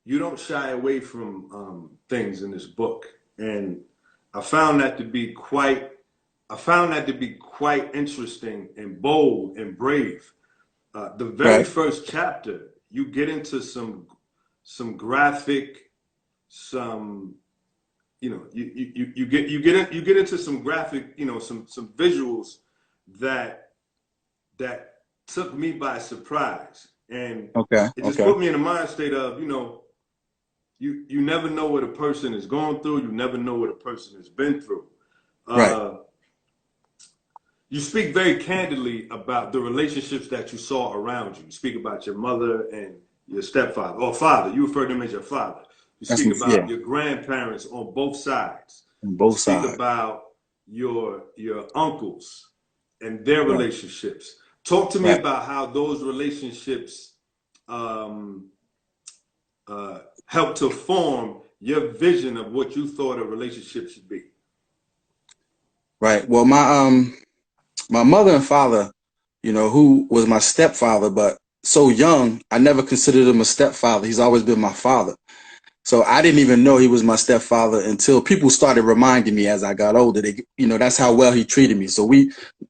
you don't shy away from things in this book, and I found that to be quite I found that to be quite interesting and bold and brave. The very Right. first chapter, you get into some graphic, some you get into some graphic, some visuals that that took me by surprise, and Okay. it just Okay. put me in a mind state of, you never know what a person is going through. You never know what a person has been through. Right. Uh, you speak very candidly about the relationships that you saw around you. You speak about your mother and your stepfather or father. You refer to them as your father. You That's speak yeah, about your grandparents on both sides. on You both speak sides. about your uncles and their Right. relationships. Talk to me Right. about how those relationships um, help to form your vision of what you thought a relationship should be. Right. Well, my mother and father, who was my stepfather, but so young, I never considered him a stepfather. He's always been my father. So I didn't even know he was my stepfather until people started reminding me as I got older. That's how well he treated me. So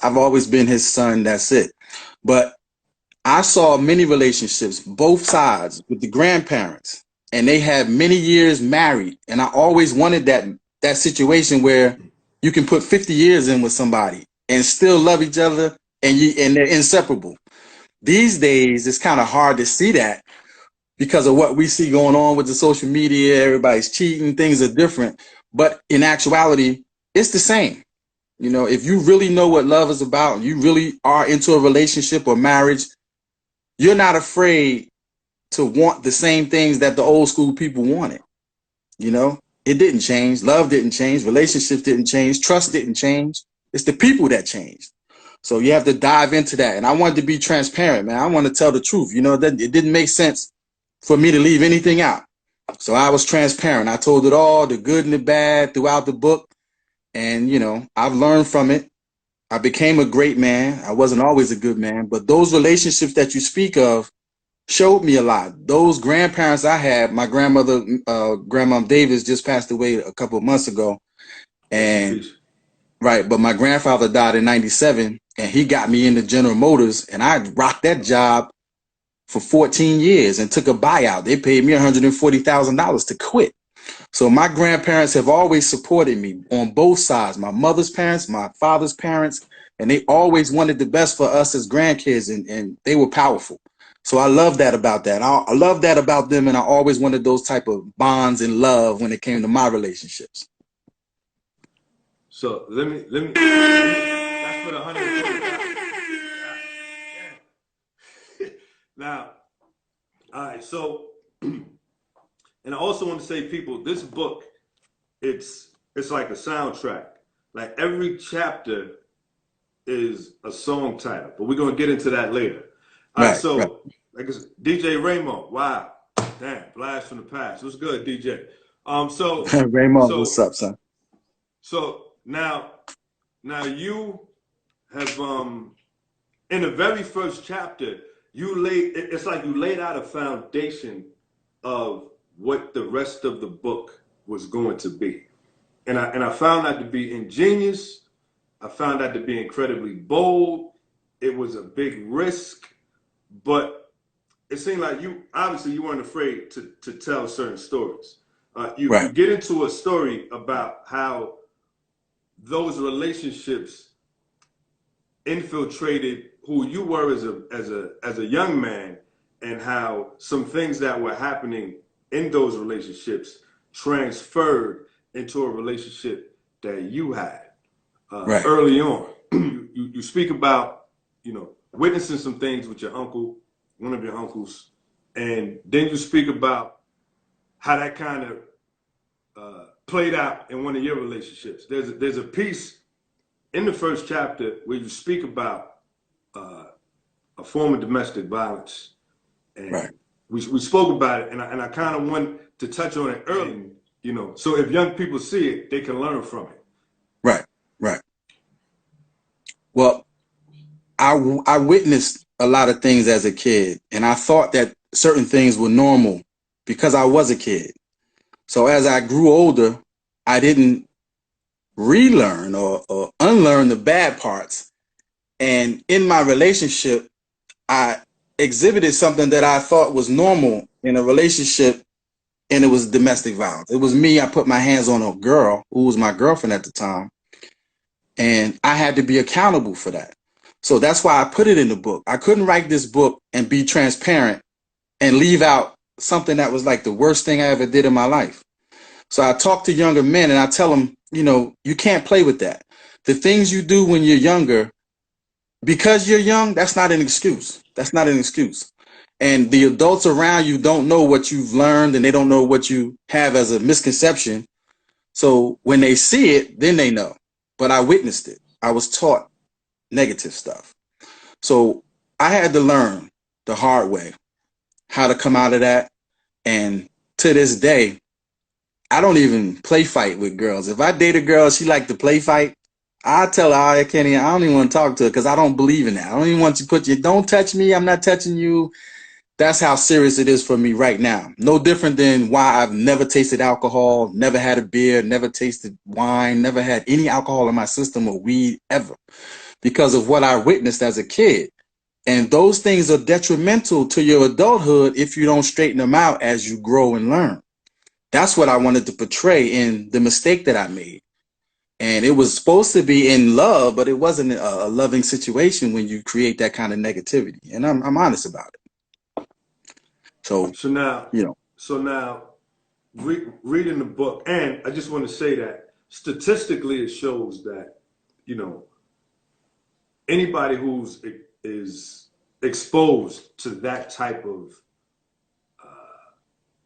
I've always been his son. That's it. But I saw many relationships, both sides, with the grandparents, and they had many years married. And I always wanted that situation where you can put 50 years in with somebody and still love each other, and they're inseparable. These days, it's kind of hard to see that because of what we see going on with the social media. Everybody's cheating, things are different. But in actuality, it's the same. If you really know what love is about and you really are into a relationship or marriage, you're not afraid to want the same things that the old school people wanted. It didn't change. Love didn't change. Relationships didn't change. Trust didn't change. It's the people that changed. So you have to dive into that. And I wanted to be transparent, man. I want to tell the truth. That it didn't make sense for me to leave anything out. So I was transparent. I told it all, the good and the bad, throughout the book. And, I've learned from it. I became a great man. I wasn't always a good man, but those relationships that you speak of showed me a lot. Those grandparents I had, my grandmother, Grandma Davis, just passed away a couple of months ago. Rest in And peace. right, but my grandfather died in 97 and he got me into General Motors, and I rocked that job for 14 years and took a buyout. They paid me $140,000 to quit. So my grandparents have always supported me on both sides, my mother's parents, my father's parents, and they always wanted the best for us as grandkids, and they were powerful. So I love that about that. I love that about them, and I always wanted those type of bonds and love when it came to my relationships. So let me that's for the 140,000. Now, all right, so and I also want to say, people, this book, it's like a soundtrack. Like every chapter is a song title, but we're gonna get into that later. All right, Right, right. so like it's DJ Ramo, wow, damn, blast from the past. What's good, DJ? So Raymond, what's so up, son? so now you have in the very first chapter, it's like you laid out a foundation of what the rest of the book was going to be. And I found that to be ingenious. I found that to be incredibly bold. It was a big risk, but it seemed like you weren't afraid to tell certain stories. You Right, get into a story about how those relationships infiltrated who you were as a young man, and how some things that were happening in those relationships transferred into a relationship that you had right, early on. You speak about witnessing some things with your uncle, one of your uncles, and then you speak about how that kind of played out in one of your relationships. There's a piece in the first chapter where you speak about uh, a form of domestic violence, right, and we spoke about it, and I kind of want to touch on it early, so if young people see it, they can learn from it. right, right. Well, I witnessed a lot of things as a kid, and I thought that certain things were normal because I was a kid. So as I grew older, I didn't relearn or unlearn the bad parts. And in my relationship, I exhibited something that I thought was normal in a relationship, and it was domestic violence. It was me. I put my hands on a girl who was my girlfriend at the time, and I had to be accountable for that. So that's why I put it in the book. I couldn't write this book and be transparent and leave out something that was like the worst thing I ever did in my life. So I talk to younger men and I tell them, you know, you can't play with that. The things you do when you're younger, because you're young, that's not an excuse. That's not an excuse. And the adults around you don't know what you've learned, and they don't know what you have as a misconception. So when they see it, then they know. But I witnessed it. I was taught negative stuff. So I had to learn the hard way how to come out of that. And to this day, I don't even play fight with girls. If I date a girl, she like to play fight, I tell her, I don't even want to talk to her because I don't believe in that. I don't even want you to put you, don't touch me. I'm not touching you. That's how serious it is for me right now. No different than why I've never tasted alcohol, never had a beer, never tasted wine, never had any alcohol in my system or weed ever, because of what I witnessed as a kid. And those things are detrimental to your adulthood if you don't straighten them out as you grow and learn. That's what I wanted to portray in the mistake that I made. And it was supposed to be in love, but it wasn't a loving situation when you create that kind of negativity. And I'm honest about it. So, So now, you know, so now, reading the book, and I just want to say that statistically, it shows that, you know, anybody who's is exposed to that type of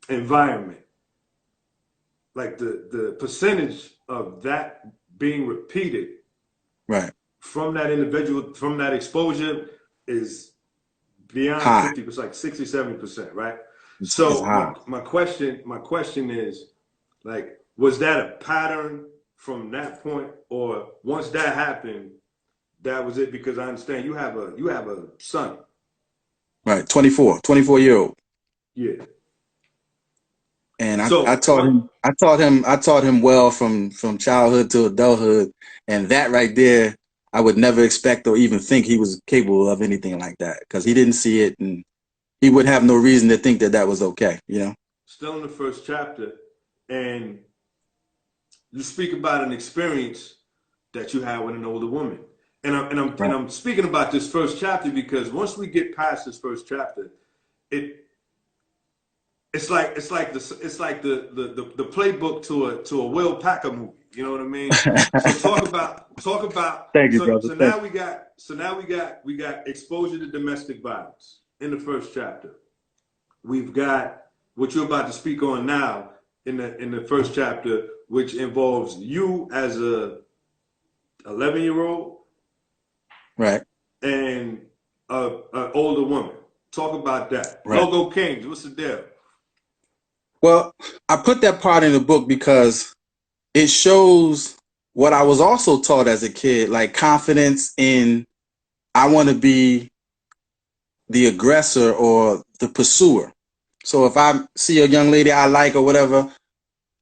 environment, like the percentage of that being repeated right, from that individual, from that exposure, is beyond high. 50%, like 60, 70%, right? It's So high. my question is, like, was that a pattern from that point, or once that happened, that was it? Because I understand you have a son. Right, 24-year-old. Yeah. And I So taught what? him, I taught him well from childhood to adulthood. And that right there, I would never expect or even think he was capable of anything like that, because he didn't see it, and he would have no reason to think that that was okay, you know? Still in the first chapter, and you speak about an experience that you had with an older woman. And Right. I'm speaking about this first chapter because once we get past this first chapter, it it's like the playbook to a Will Packer movie. You know what I mean? So talk about Thank you, brother. so Thank now we got exposure to domestic violence in the first chapter. We've got what you're about to speak on now in the first chapter, which involves you as a 11-year-old you. Right, and a older woman. Talk about that. right. Logo Kings, what's the deal? Well, I put that part in the book because it shows what I was also taught as a kid, like confidence in, I want to be the aggressor or the pursuer. So if I see a young lady I like or whatever,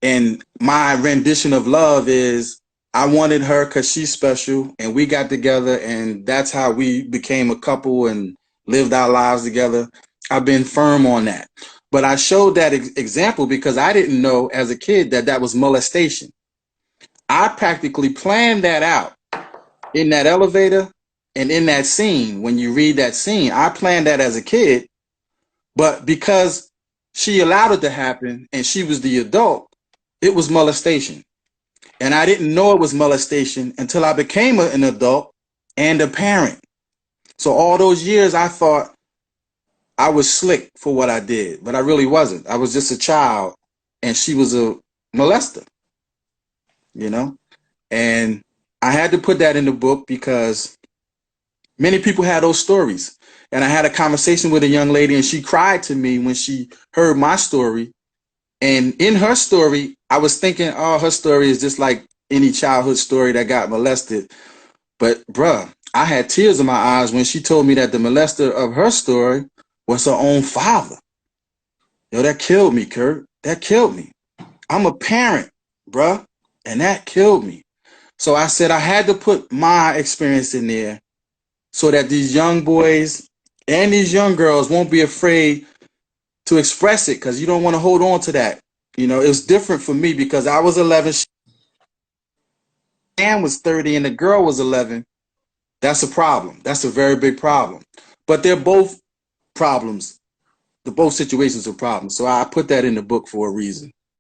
and my rendition of love is I wanted her because she's special, and we got together, and that's how we became a couple and lived our lives together. I've been firm on that. But I showed that example because I didn't know as a kid that that was molestation. I practically planned that out in that elevator and in that scene. When you read that scene, I planned that as a kid, but because she allowed it to happen and she was the adult, it was molestation. And I didn't know it was molestation until I became an adult and a parent. So all those years I thought I was slick for what I did, but I really wasn't. I was just a child and she was a molester, you know? And I had to put that in the book because many people had those stories. And I had a conversation with a young lady and she cried to me when she heard my story. And in her story, I was thinking, oh, her story is just like any childhood story that got molested. But bruh, I had tears in my eyes when she told me that the molester of her story was her own father. Yo, that killed me, Kurt. That killed me. I'm a parent, bruh, and that killed me. So I said I had to put my experience in there so that these young boys and these young girls won't be afraid to express it, because you don't want to hold on to that. You know, it was different for me because I was 11, Shan was 30, and the girl was 11. That's a problem. That's a very big problem. But they're both problems. The both situations are problems. So I put that in the book for a reason.